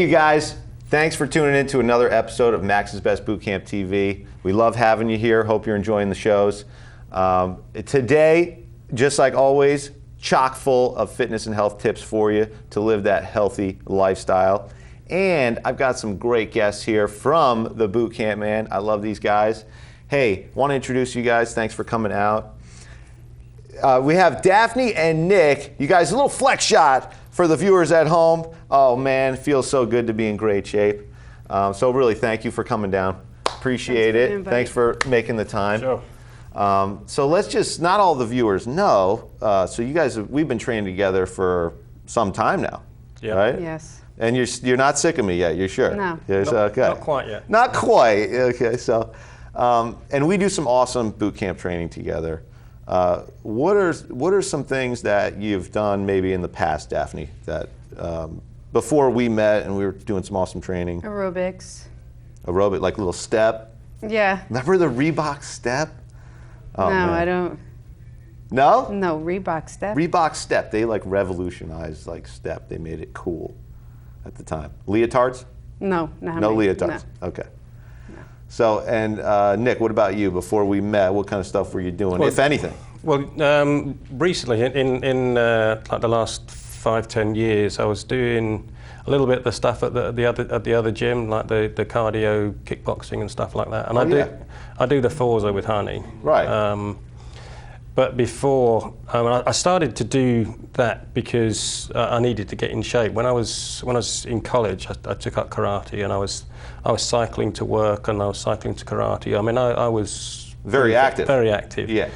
you guys. Thanks for tuning in to another episode of Max's Best Bootcamp TV. We love having you here. Hope you're enjoying the shows. Today, just like always, chock full of fitness and health tips for you to live that healthy lifestyle. And I've got some great guests here from the boot camp, man. I love these guys. Hey, want to introduce you guys. Thanks for coming out. We have Daphne and Nick. You guys, a little flex shot for the viewers at home. Oh man, feels so good to be in great shape. So really, thank you for coming down. Appreciate it. Thanks for making the time. Sure. So let's just, not all the viewers know, so you guys, we've been training together for some time now, right? Yes. And you're not sick of me yet, you're sure? No. Yes, okay. Not quite yet. Not quite, okay, so, and we do some awesome boot camp training together. What are some things that you've done maybe in the past, Daphne, that before we met and we were doing some awesome training? Aerobics. Aerobic, like little step? Yeah. Remember the Reebok step? Oh, no, man. I don't. No? No, Reebok step. Reebok step, they like revolutionized like step. They made it cool at the time. Leotards? No, No leotards, no. okay. So, and Nick, what about you? Before we met, what kind of stuff were you doing, if anything? Well, recently, in like the last 5-10 years, I was doing a little bit of the stuff at the other gym, like the cardio, kickboxing and stuff like that. And I do the Forza with Honey. Right. But before, I started to do that because I needed to get in shape. When I was in college, I took up karate, and I was cycling to work, and I was cycling to karate. I mean, I was very active. Very active. Yeah.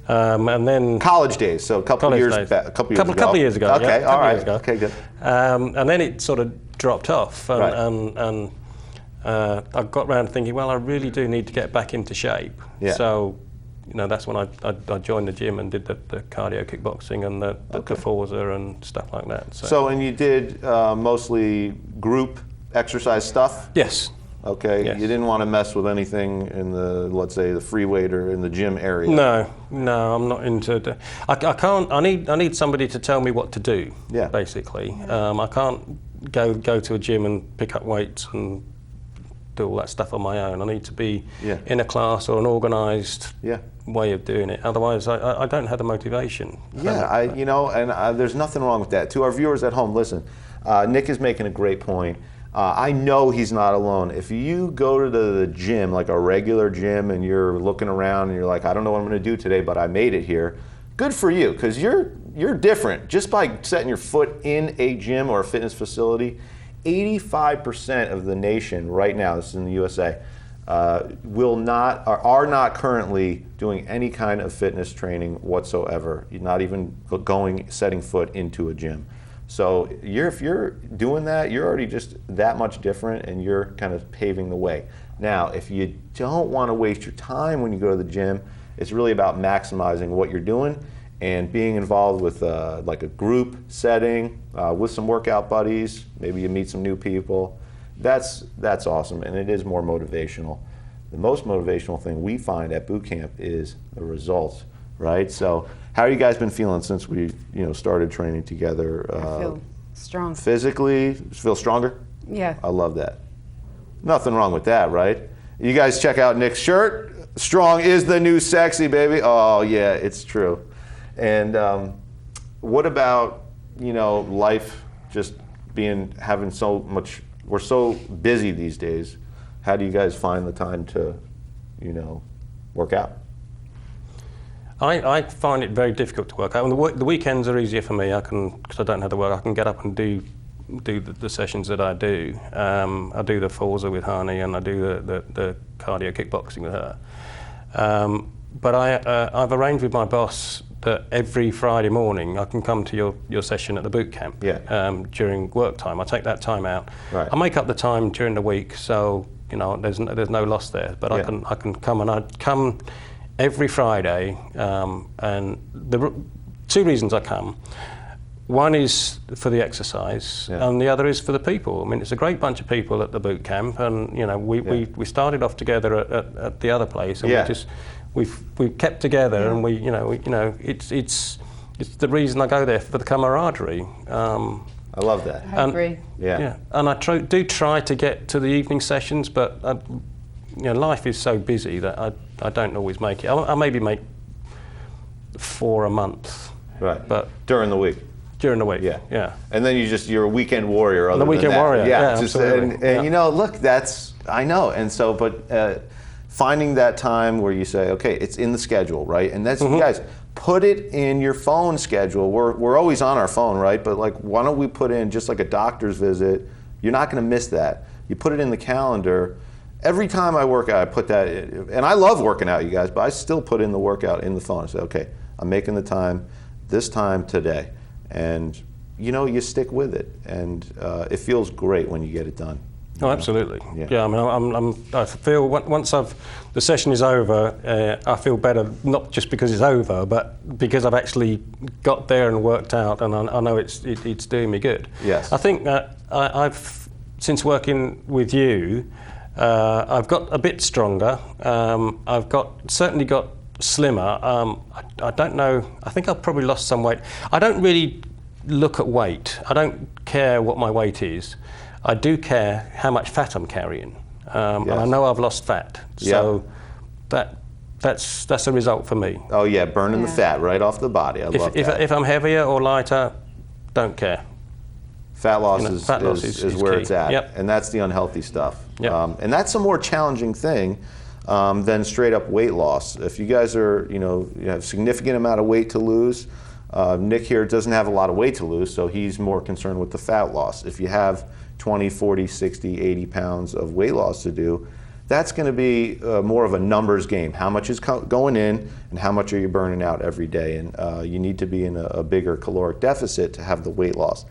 And then college days, so a couple of years back. Couple of years ago. Okay, yeah, all right. Years ago. Okay, good. And then it sort of dropped off, and I got around to thinking, well, I really do need to get back into shape. Yeah. So, that's when I joined the gym and did the cardio kickboxing and the Forza and stuff like that. So, and you did mostly group exercise stuff? Yes. Okay. Yes. You didn't want to mess with anything in the, let's say, the free weight or in the gym area? No, I'm not into it. I can't. I need somebody to tell me what to do. Yeah. Basically, I can't go to a gym and pick up weights and do all that stuff on my own. I need to be in a class or an organised way of doing it. Otherwise, I don't have the motivation. Yeah, and there's nothing wrong with that. To our viewers at home, listen, Nick is making a great point. I know he's not alone. If you go to the gym, like a regular gym, and you're looking around and you're like, I don't know what I'm going to do today, but I made it here, good for you, because you're different. Just by setting your foot in a gym or a fitness facility, 85% of the nation right now, this is in the USA, are not currently doing any kind of fitness training whatsoever. You're not even setting foot into a gym. So if you're doing that, you're already just that much different, and you're kind of paving the way. Now, if you don't want to waste your time when you go to the gym, it's really about maximizing what you're doing and being involved with like a group setting with some workout buddies. Maybe you meet some new people. That's awesome, and it is more motivational. The most motivational thing we find at boot camp is the results, right? So how have you guys been feeling since we started training together? I feel strong. Physically, feel stronger? Yeah. I love that. Nothing wrong with that, right? You guys check out Nick's shirt. Strong is the new sexy, baby. Oh yeah, it's true. And what about life, just having so much, we're so busy these days. How do you guys find the time to work out? I find it very difficult to work out. The weekends are easier for me. Because I don't have to work, I can get up and do the sessions that I do. I do the Forza with Hani, and I do the cardio kickboxing with her. But I've arranged with my boss that every Friday morning I can come to your session at the boot camp during work time. I take that time out. Right. I make up the time during the week, so there's no loss there. But I can come, and I'd come every Friday, and the two reasons I come. One is for the exercise, and the other is for the people. I mean, it's a great bunch of people at the boot camp, and we started off together at the other place, and we've kept together, and it's the reason I go there, for the camaraderie. I love that. I agree. Yeah. And I do try to get to the evening sessions, but life is so busy that I don't always make it. I maybe make 4 a month. Right. But during the week. During the week. Yeah. And then you're a weekend warrior. The weekend warrior. Yeah, absolutely. And look, I know. And so, but finding that time where you say, okay, it's in the schedule, right? And that's, guys, put it in your phone schedule. We're always on our phone, right? But like, why don't we put in just like a doctor's visit? You're not going to miss that. You put it in the calendar. Every time I work out, I put that in. And I love working out, you guys, but I still put in the workout in the phone. I say, okay, I'm making the time this time today. And you stick with it. And it feels great when you get it done. Oh, absolutely. Yeah, I mean, I feel once the session is over, I feel better, not just because it's over, but because I've actually got there and worked out, and I know it's doing me good. Yes. I think that I've, since working with you, I've got a bit stronger. I've certainly got slimmer. I don't know, I think I've probably lost some weight. I don't really look at weight. I don't care what my weight is. I do care how much fat I'm carrying, and I know I've lost fat, so that's a result for me. Oh yeah, burning the fat right off the body. I love that. If I'm heavier or lighter, don't care. Fat loss is where key. it's at, and that's the unhealthy stuff. And that's a more challenging thing than straight up weight loss. If you guys are, you have a significant amount of weight to lose, Nick here doesn't have a lot of weight to lose, so he's more concerned with the fat loss. If you have 20, 40, 60, 80 pounds of weight loss to do, that's going to be more of a numbers game. How much is going in and how much are you burning out every day? And you need to be in a bigger caloric deficit to have the weight loss.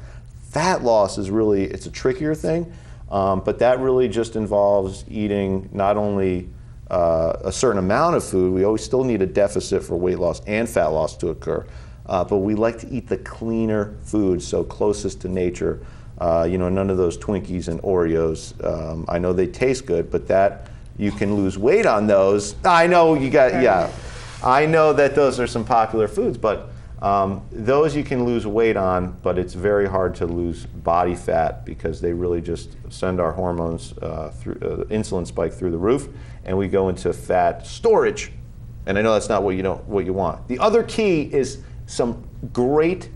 Fat loss is really, it's a trickier thing, but that really just involves eating not only a certain amount of food, we always still need a deficit for weight loss and fat loss to occur, but we like to eat the cleaner foods, so closest to nature. None of those Twinkies and Oreos. I know they taste good, but that you can lose weight on those. I know I know that those are some popular foods, but those you can lose weight on, but it's very hard to lose body fat because they really just send our hormones through insulin spike through the roof, and we go into fat storage. And I know that's not what you want. The other key is some great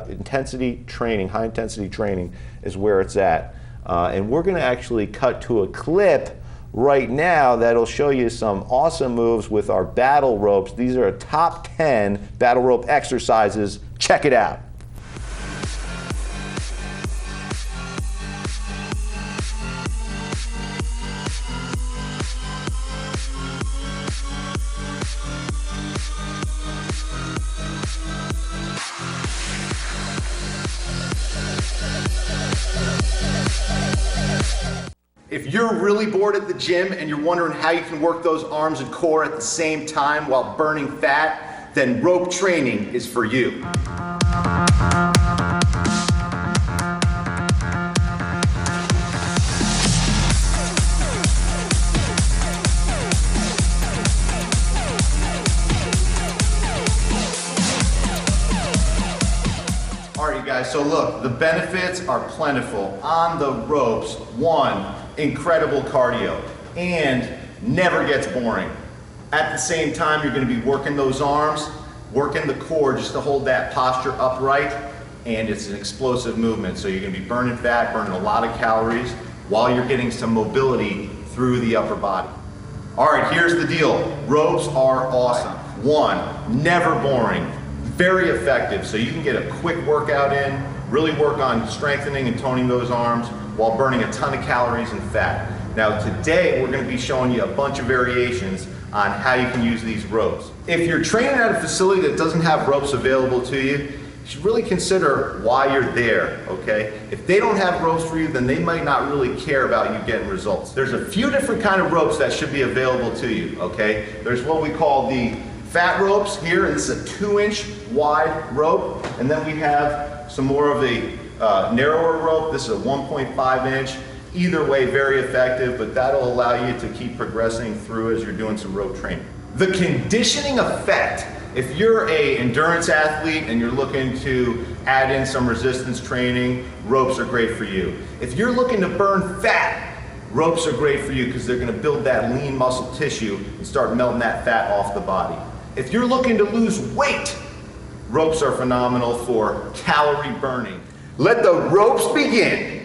intensity training, high intensity training is where it's at. And we're gonna actually cut to a clip right now that'll show you some awesome moves with our battle ropes. These are a top 10 battle rope exercises. Check it out. If you're really bored at the gym and you're wondering how you can work those arms and core at the same time while burning fat, then rope training is for you. All right, you guys, so look, the benefits are plentiful. On the ropes, 1, incredible cardio, and never gets boring. At the same time, you're gonna be working those arms, working the core just to hold that posture upright, and it's an explosive movement. So you're gonna be burning fat, burning a lot of calories, while you're getting some mobility through the upper body. All right, here's the deal. Ropes are awesome. 1, never boring, very effective. So you can get a quick workout in, really work on strengthening and toning those arms while burning a ton of calories and fat. Now today we're going to be showing you a bunch of variations on how you can use these ropes. If you're training at a facility that doesn't have ropes available to you, you should really consider why you're there, okay? If they don't have ropes for you, then they might not really care about you getting results. There's a few different kind of ropes that should be available to you, okay? There's what we call the fat ropes here, and this is a 2-inch wide rope, and then we have some more of a narrower rope. This is a 1.5 inch. Either way, very effective, but that'll allow you to keep progressing through as you're doing some rope training. The conditioning effect If you're an endurance athlete and you're looking to add in some resistance training, ropes are great for you. If you're looking to burn fat, ropes are great for you because they're going to build that lean muscle tissue and start melting that fat off the body. If you're looking to lose weight, ropes are phenomenal for calorie burning. Let the ropes begin.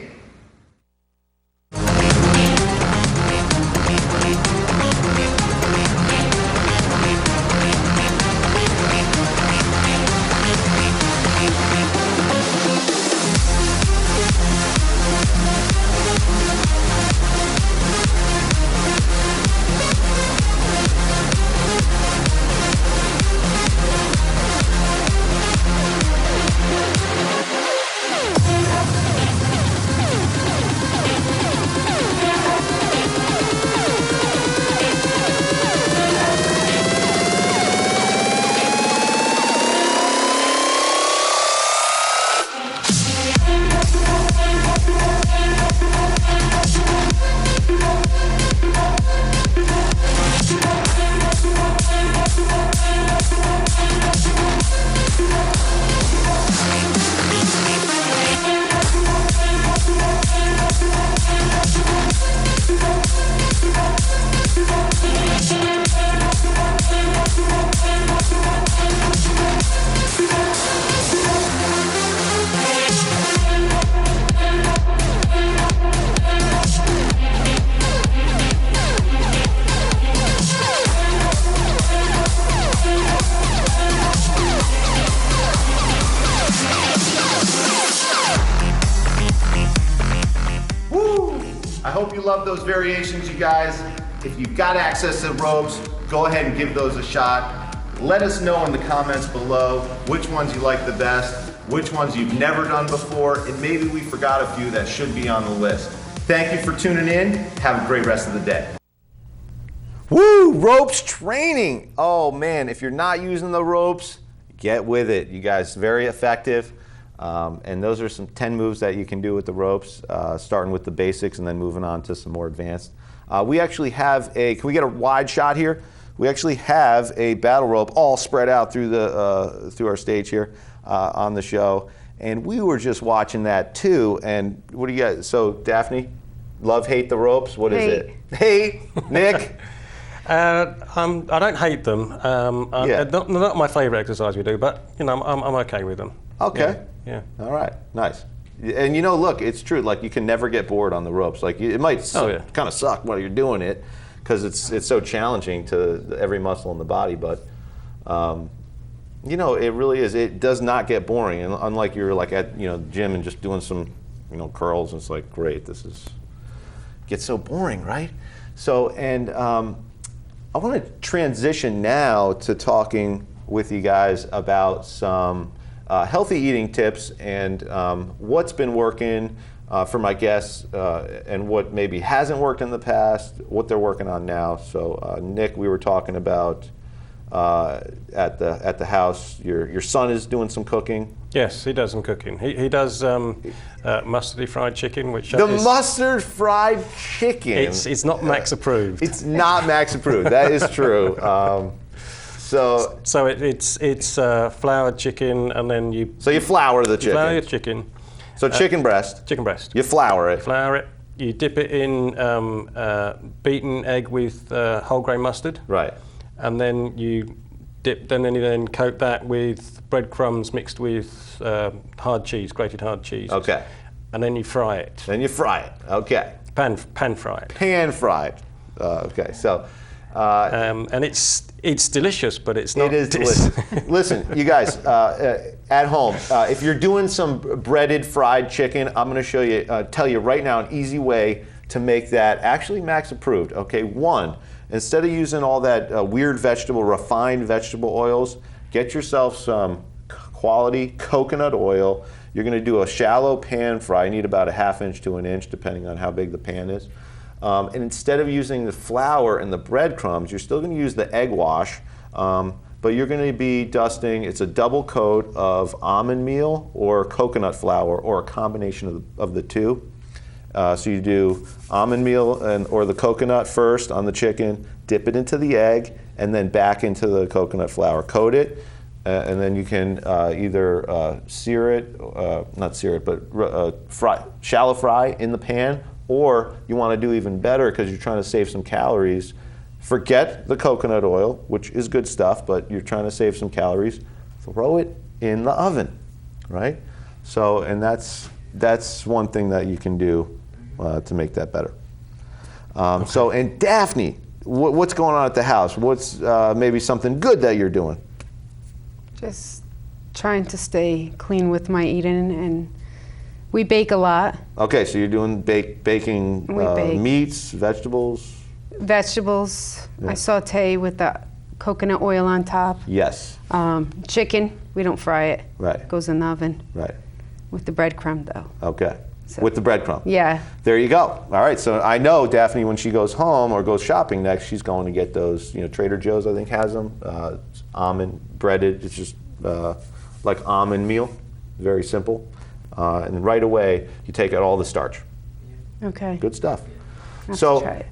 I hope you love those variations, you guys. If you've got access to ropes, go ahead and give those a shot. Let us know in the comments below which ones you like the best, which ones you've never done before, and maybe we forgot a few that should be on the list. Thank you for tuning in. Have a great rest of the day. Woo! Ropes training. Oh man, if you're not using the ropes, get with it. You guys, very effective. And those are some 10 moves that you can do with the ropes, starting with the basics and then moving on to some more advanced. We actually have can we get a wide shot here? We actually have a battle rope all spread out through through our stage here on the show. And we were just watching that too. And what do you guys, so Daphne, love, hate the ropes? What is it? Hate, Nick? I don't hate them. Yeah. Not my favorite exercise we do, but you know, I'm okay with them. Okay. Yeah. All right. Nice. And you know, look, it's true. Like you can never get bored on the ropes. Like it might kind of suck while you're doing it because it's so challenging to every muscle in the body. But you know, it really is. It does not get boring. And unlike you're like at the gym and just doing some curls, and it's like great. This gets so boring, right? So and I want to transition now to talking with you guys about some healthy eating tips and what's been working for my guests and what maybe hasn't worked in the past, what they're working on now. So Nick, we were talking about at the house, your son is doing some cooking. Yes, he does some cooking. He does mustardy fried chicken, which the mustard fried chicken. It's not Max approved. It's not Max approved. That is true. So it's floured chicken, and then you flour the chicken. Flour your chicken. So chicken breast. Chicken breast. You flour it. Flour it. You dip it in beaten egg with whole grain mustard. Right. And then you dip. Then you coat that with breadcrumbs mixed with hard cheese, grated hard cheese. Okay. And then you fry it. Then you fry it. Okay. Pan fried. Pan fried. Okay. So. And it's delicious, but it's not. It is delicious. Listen, you guys, at home, if you're doing some breaded fried chicken, I'm going to tell you right now an easy way to make that actually Max approved. Okay, one, instead of using all that refined vegetable oils, get yourself some quality coconut oil. You're going to do a shallow pan fry. You need about a 1/2 inch to 1 inch, depending on how big the pan is. And instead of using the flour and the breadcrumbs, you're still going to use the egg wash, but you're going to be dusting, it's a double coat of almond meal or coconut flour or a combination of the two. So you do almond meal or the coconut first on the chicken, dip it into the egg, and then back into the coconut flour. Coat it, and then you can either sear it, not sear it, but shallow fry in the pan, or you want to do even better because you're trying to save some calories. Forget the coconut oil, which is good stuff, but you're trying to save some calories. Throw it in the oven, right? So, and that's one thing that you can do to make that better. So, and Daphne, what's going on at the house? What's maybe something good that you're doing? Just trying to stay clean with my eating, and we bake a lot. Okay, so you're doing baking bake. Meats, vegetables? Vegetables, Yeah. I saute with the coconut oil on top. Yes. Chicken, we don't fry it. Right. Goes in the oven. Right. With the breadcrumb though. Okay. So- With the breadcrumb. Yeah. There you go. All right. So I know Daphne, when she goes home or goes shopping next, she's going to get those. Trader Joe's I think has them. Almond breaded. It's just like almond meal. Very simple. And right away you take out all the starch. Okay. Good stuff. Have to So try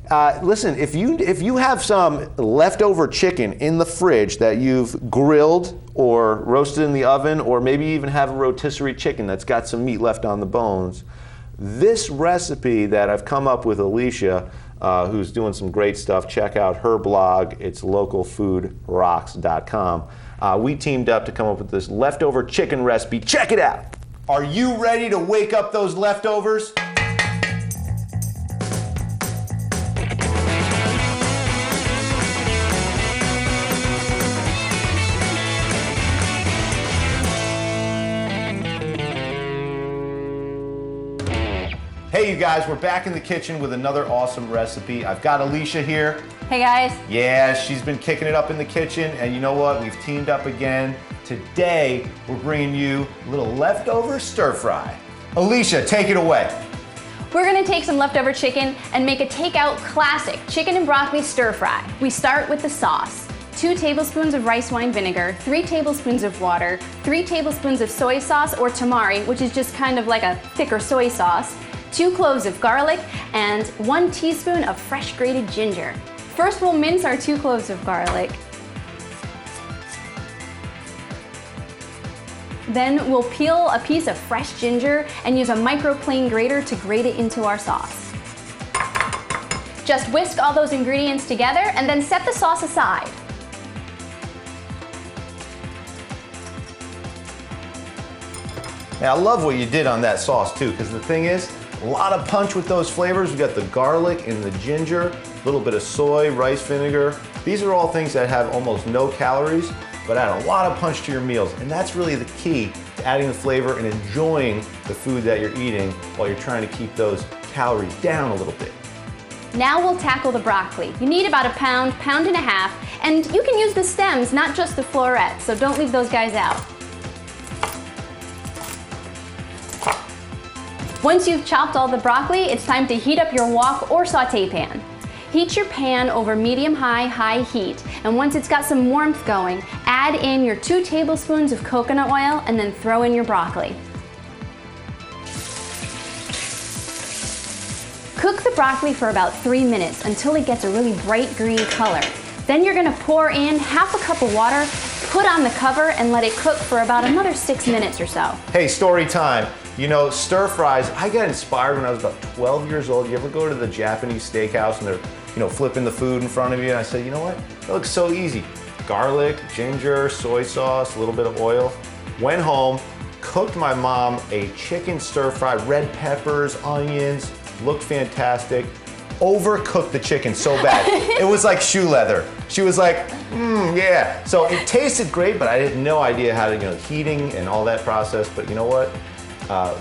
listen, if you have some leftover chicken in the fridge that you've grilled or roasted in the oven, or maybe even have a rotisserie chicken that's got some meat left on the bones, this recipe that I've come up with Alicia, who's doing some great stuff, check out her blog. It's localfoodrocks.com. We teamed up to come up with this leftover chicken recipe. Check it out. Are you ready to wake up those leftovers? Hey you guys, we're back in the kitchen with another awesome recipe. I've got Alicia here. Hey guys. Yeah, she's been kicking it up in the kitchen, and you know what? We've teamed up again. Today, we're bringing you a little leftover stir fry. Alicia, take it away. We're gonna take some leftover chicken and make a takeout classic chicken and broccoli stir fry. We start with the sauce. 2 tablespoons of rice wine vinegar, 3 tablespoons of water, 3 tablespoons of soy sauce or tamari, which is just kind of like a thicker soy sauce, 2 cloves of garlic, and 1 teaspoon of fresh grated ginger. First, we'll mince our 2 cloves of garlic. Then we'll peel a piece of fresh ginger and use a microplane grater to grate it into our sauce. Just whisk all those ingredients together and then set the sauce aside. Now, I love what you did on that sauce too, because the thing is, a lot of punch with those flavors. We got the garlic and the ginger, a little bit of soy, rice vinegar. These are all things that have almost no calories, but add a lot of punch to your meals. And that's really the key to adding the flavor and enjoying the food that you're eating while you're trying to keep those calories down a little bit. Now we'll tackle the broccoli. You need about a pound, pound and a half, and you can use the stems, not just the florets, so don't leave those guys out. Once you've chopped all the broccoli, it's time to heat up your wok or saute pan. Heat your pan over medium-high heat, and once it's got some warmth going, add in your 2 tablespoons of coconut oil and then throw in your broccoli. Cook the broccoli for about 3 minutes until it gets a really bright green color. Then you're gonna pour in half a cup of water, put on the cover, and let it cook for about another 6 minutes or so. Hey, story time. You know, stir fries, I got inspired when I was about 12 years old. You ever go to the Japanese steakhouse and they're, flipping the food in front of you? And I said, you know what? It looks so easy. Garlic, ginger, soy sauce, a little bit of oil. Went home, cooked my mom a chicken stir fry, red peppers, onions, looked fantastic. Overcooked the chicken so bad. It was like shoe leather. She was like, yeah. So it tasted great, but I had no idea how to, heating and all that process. But you know what?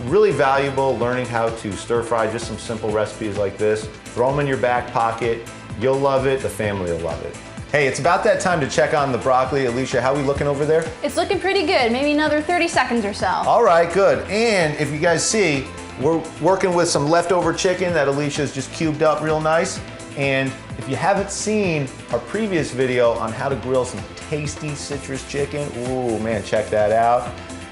Really valuable learning how to stir fry, just some simple recipes like this. Throw them in your back pocket. You'll love it. The family will love it. Hey, it's about that time to check on the broccoli. Alicia, how are we looking over there? It's looking pretty good, maybe another 30 seconds or so. All right, good. And if you guys see, we're working with some leftover chicken that Alicia's just cubed up real nice. And if you haven't seen our previous video on how to grill some tasty citrus chicken, ooh man, check that out.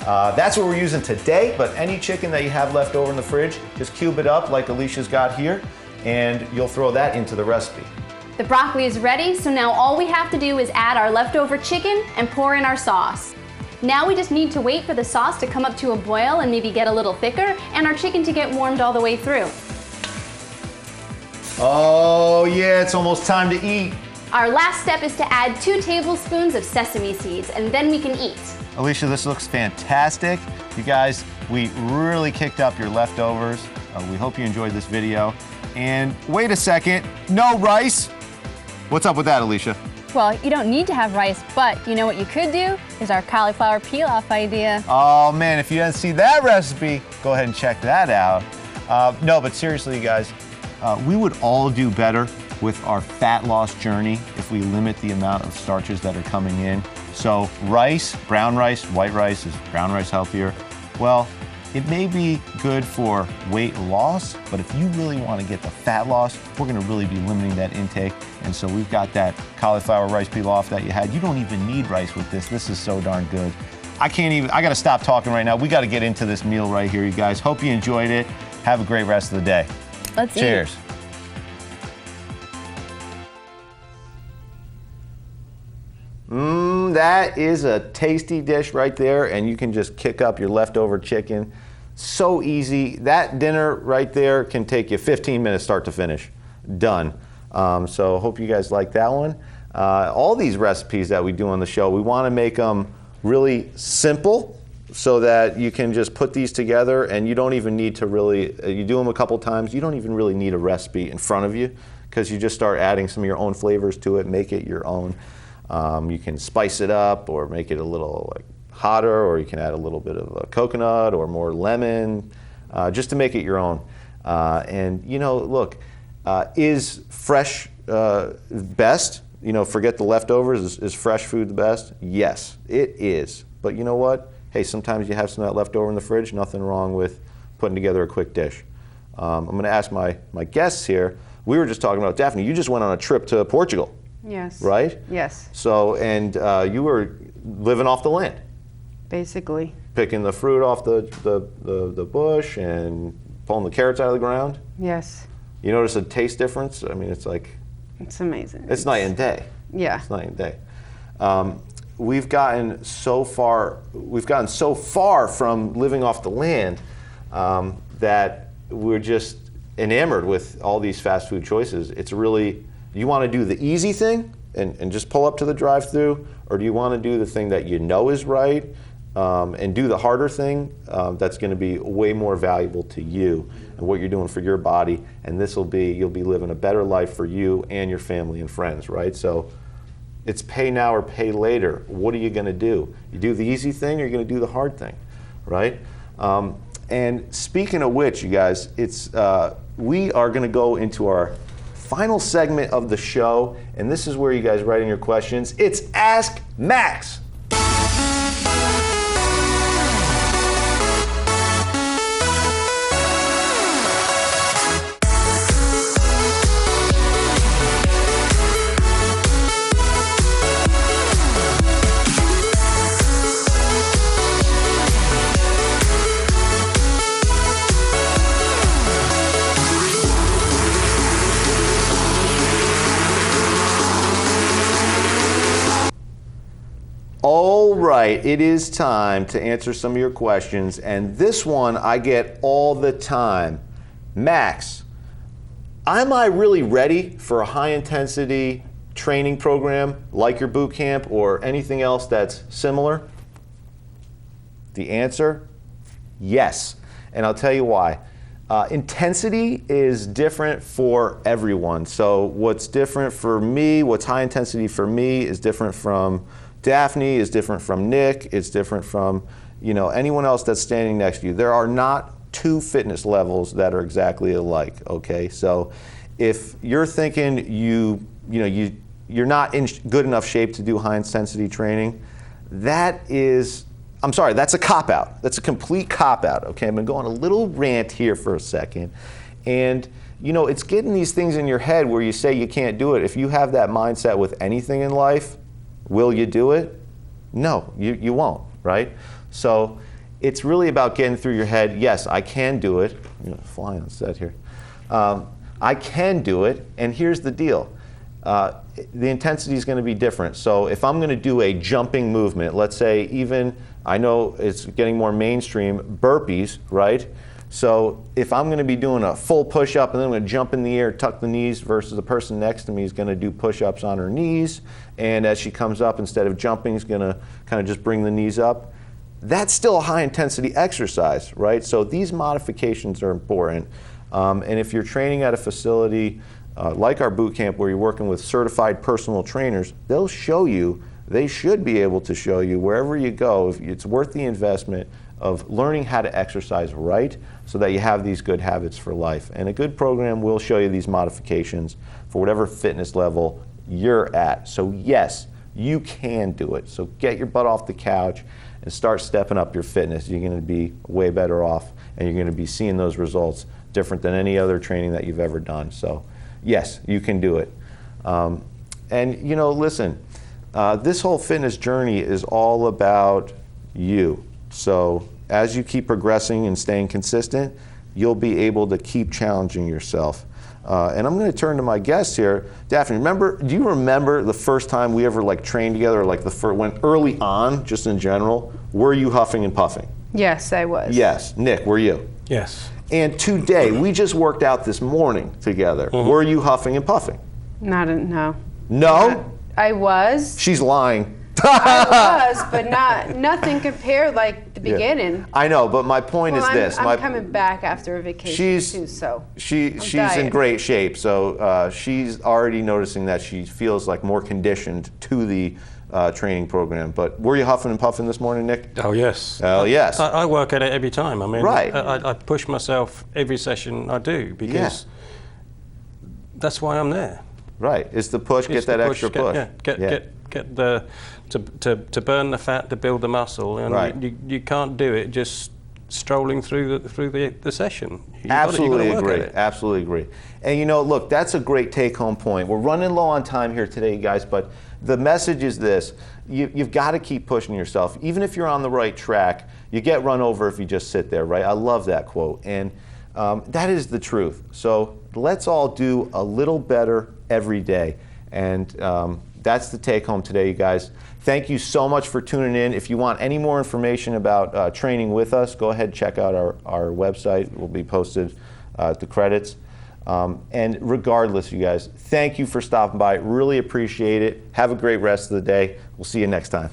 That's what we're using today, but any chicken that you have left over in the fridge, just cube it up like Alicia's got here, and you'll throw that into the recipe. The broccoli is ready, so now all we have to do is add our leftover chicken and pour in our sauce. Now we just need to wait for the sauce to come up to a boil and maybe get a little thicker, and our chicken to get warmed all the way through. Oh yeah, it's almost time to eat. Our last step is to add 2 tablespoons of sesame seeds, and then we can eat. Alicia, this looks fantastic. You guys, we really kicked up your leftovers. We hope you enjoyed this video. And wait a second, no rice? What's up with that, Alicia? Well, you don't need to have rice, but you know what you could do is our cauliflower pilaf idea. Oh man, if you didn't see that recipe, go ahead and check that out. No, but seriously, you guys, we would all do better with our fat loss journey if we limit the amount of starches that are coming in. So rice, brown rice, white rice, is brown rice healthier? Well, it may be good for weight loss, but if you really want to get the fat loss, we're going to really be limiting that intake. And so we've got that cauliflower rice pilaf that you had. You don't even need rice with this. This is so darn good. I got to stop talking right now. We got to get into this meal right here, you guys. Hope you enjoyed it. Have a great rest of the day. Let's eat. Cheers. That is a tasty dish right there, and you can just kick up your leftover chicken. So easy. That dinner right there can take you 15 minutes start to finish. Done. So hope you guys like that one. All these recipes that we do on the show, we want to make them really simple so that you can just put these together and you don't even need to really, you do them a couple times, you don't even really need a recipe in front of you because you just start adding some of your own flavors to it, make it your own. You can spice it up or make it a little like hotter, or you can add a little bit of a coconut or more lemon, just to make it your own. And you know, look, is fresh best? You know, forget the leftovers. Is fresh food the best? Yes, it is. But you know what? Hey, sometimes you have some of that left over in the fridge. Nothing wrong with putting together a quick dish. I'm going to ask my guests here. We were just talking about, Daphne, you just went on a trip to Portugal. Yes. Right? Yes. So, and you were living off the land. Basically. Picking the fruit off the bush and pulling the carrots out of the ground. Yes. You notice a taste difference? I mean, it's like... It's amazing. It's night and day. Yeah. It's night and day. We've gotten so far from living off the land that we're just enamored with all these fast food choices. It's really, you want to do the easy thing and just pull up to the drive-thru, or do you want to do the thing that you know is right and do the harder thing that's going to be way more valuable to you and what you're doing for your body, and you'll be living a better life for you and your family and friends, right? So it's pay now or pay later. What are you going to do? You do the easy thing, or you're going to do the hard thing, right? And speaking of which, you guys, we are going to go into our final segment of the show, and this is where you guys write in your questions. It's Ask Max. All right, it is time to answer some of your questions, and this one I get all the time. Max, am I really ready for a high-intensity training program like your boot camp or anything else that's similar? The answer, yes, and I'll tell you why. Intensity is different for everyone. So what's different for me, what's high intensity for me is different from Daphne, is different from Nick, it's different from anyone else that's standing next to you. There are not two fitness levels that are exactly alike, okay? So if you're thinking you're not in good enough shape to do high intensity training, that's a cop-out. That's a complete cop-out, okay? I'm gonna go on a little rant here for a second. And it's getting these things in your head where you say you can't do it. If you have that mindset with anything in life, will you do it? No, you won't, right? So it's really about getting through your head, yes, I can do it. I'm going to fly on set here. I can do it, and here's the deal. The intensity is going to be different. So if I'm going to do a jumping movement, let's say even, I know it's getting more mainstream, burpees, right? So if I'm going to be doing a full push-up and then I'm going to jump in the air, tuck the knees, versus the person next to me is going to do push-ups on her knees, and as she comes up, instead of jumping, is going to kind of just bring the knees up. That's still a high-intensity exercise, right? So these modifications are important. And if you're training at a facility like our boot camp where you're working with certified personal trainers, they'll show you, they should be able to show you wherever you go, if it's worth the investment of learning how to exercise right so that you have these good habits for life. And a good program will show you these modifications for whatever fitness level you're at. So yes, you can do it. So get your butt off the couch and start stepping up your fitness. You're going to be way better off, and you're going to be seeing those results different than any other training that you've ever done. So yes, you can do it. And you know, listen, this whole fitness journey is all about you. So as you keep progressing and staying consistent, you'll be able to keep challenging yourself. And I'm going to turn to my guests here. Daphne, do you remember the first time we ever trained together, or when early on, just in general, were you huffing and puffing? Yes, I was. Yes. Nick, were you? Yes. And today, we just worked out this morning together. Mm-hmm. Were you huffing and puffing? No. No? I was. She's lying. I was, but nothing compared like the beginning. I know, but my point is this. I'm coming back after a vacation too, so she's in great shape. So she's already noticing that she feels like more conditioned to the training program. But were you huffing and puffing this morning, Nick? Oh yes. Hell yes. I work at it every time. I mean, right. I push myself every session I do because that's why I'm there. Right. It's the push. Get that extra push. Get the to burn the fat, to build the muscle, and right. you can't do it just strolling through the session. Absolutely agree. Absolutely agree. And you know, look, that's a great take-home point. We're running low on time here today, guys, but the message is this: you've got to keep pushing yourself, even if you're on the right track. You get run over if you just sit there, right? I love that quote, and that is the truth. So let's all do a little better every day, and that's the take home today, you guys. Thank you so much for tuning in. If you want any more information about training with us, go ahead and check out our website. It will be posted the credits. And regardless, you guys, thank you for stopping by. Really appreciate it. Have a great rest of the day. We'll see you next time.